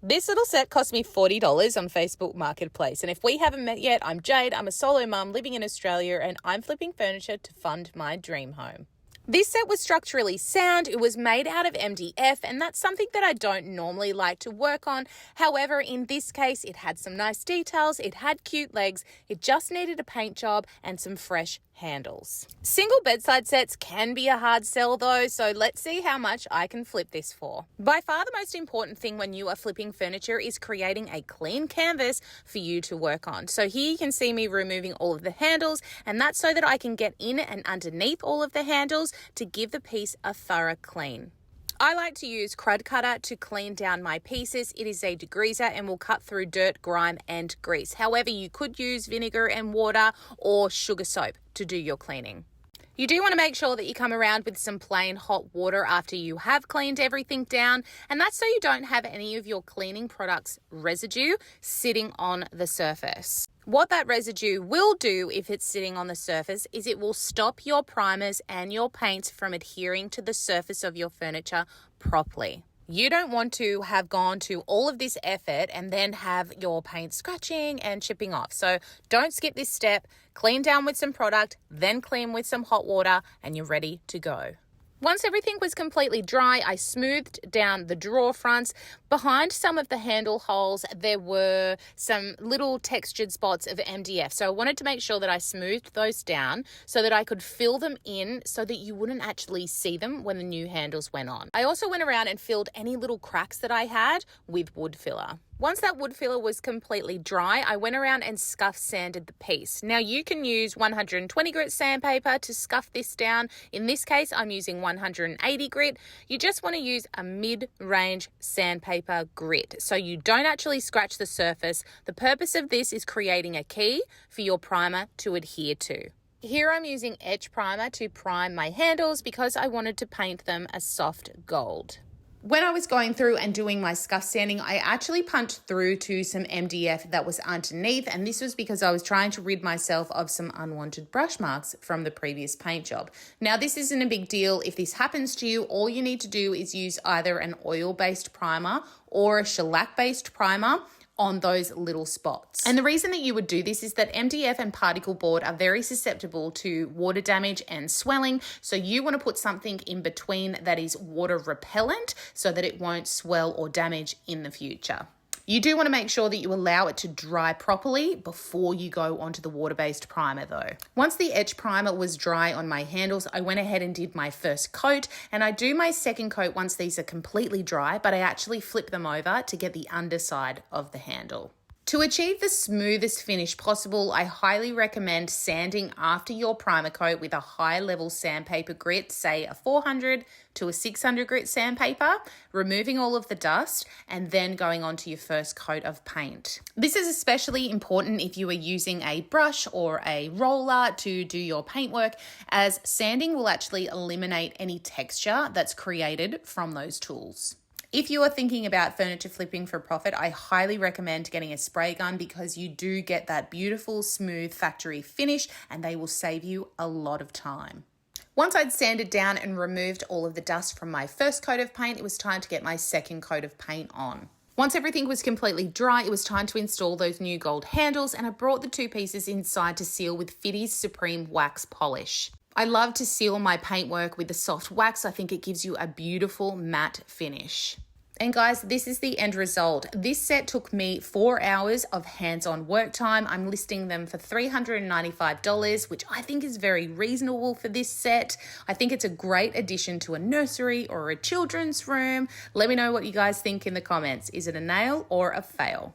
This little set cost me $40 on Facebook Marketplace. And if we haven't met yet, I'm Jade. I'm a solo mum living in Australia and I'm flipping furniture to fund my dream home. This set was structurally sound, it was made out of MDF, and that's something that I don't normally like to work on. However, in this case, it had some nice details, it had cute legs, it just needed a paint job and some fresh handles. Single bedside sets can be a hard sell though, so let's see how much I can flip this for. By far the most important thing when you are flipping furniture is creating a clean canvas for you to work on. So here you can see me removing all of the handles, and that's so that I can get in and underneath all of the handles to give the piece a thorough clean. I like to use Crud Cutter to clean down my pieces. It is a degreaser and will cut through dirt, grime and grease. However, you could use vinegar and water or sugar soap to do your cleaning. You do want to make sure that you come around with some plain hot water after you have cleaned everything down, and that's so you don't have any of your cleaning products residue sitting on the surface. What that residue will do if it's sitting on the surface is it will stop your primers and your paints from adhering to the surface of your furniture properly. You don't want to have gone to all of this effort and then have your paint scratching and chipping off. So don't skip this step. Clean down with some product, then clean with some hot water, and you're ready to go. Once everything was completely dry, I smoothed down the drawer fronts. Behind some of the handle holes, there were some little textured spots of MDF. So I wanted to make sure that I smoothed those down so that I could fill them in so that you wouldn't actually see them when the new handles went on. I also went around and filled any little cracks that I had with wood filler. Once that wood filler was completely dry, I went around and scuff sanded the piece. Now you can use 120 grit sandpaper to scuff this down. In this case, I'm using 180 grit. You just want to use a mid-range sandpaper grit so you don't actually scratch the surface. The purpose of this is creating a key for your primer to adhere to. Here I'm using Etch Primer to prime my handles because I wanted to paint them a soft gold. When I was going through and doing my scuff sanding, I actually punched through to some MDF that was underneath, and this was because I was trying to rid myself of some unwanted brush marks from the previous paint job. Now, this isn't a big deal. If this happens to you, all you need to do is use either an oil-based primer or a shellac-based primer on those little spots. And the reason that you would do this is that MDF and particle board are very susceptible to water damage and swelling. So you want to put something in between that is water repellent so that it won't swell or damage in the future. You do want to make sure that you allow it to dry properly before you go onto the water-based primer though. Once the Etch Primer was dry on my handles, I went ahead and did my first coat, and I do my second coat once these are completely dry, but I actually flip them over to get the underside of the handle. To achieve the smoothest finish possible, I highly recommend sanding after your primer coat with a high level sandpaper grit, say a 400 to a 600 grit sandpaper, removing all of the dust and then going on to your first coat of paint. This is especially important if you are using a brush or a roller to do your paintwork, as sanding will actually eliminate any texture that's created from those tools. If you are thinking about furniture flipping for profit, I highly recommend getting a spray gun because you do get that beautiful, smooth factory finish and they will save you a lot of time. Once I'd sanded down and removed all of the dust from my first coat of paint, it was time to get my second coat of paint on. Once everything was completely dry, it was time to install those new gold handles, and I brought the two pieces inside to seal with Fitty's Supreme Wax Polish. I love to seal my paintwork with the soft wax. I think it gives you a beautiful matte finish. And guys, this is the end result. This set took me 4 hours of hands-on work time. I'm listing them for $395, which I think is very reasonable for this set. I think it's a great addition to a nursery or a children's room. Let me know what you guys think in the comments. Is it a nail or a fail?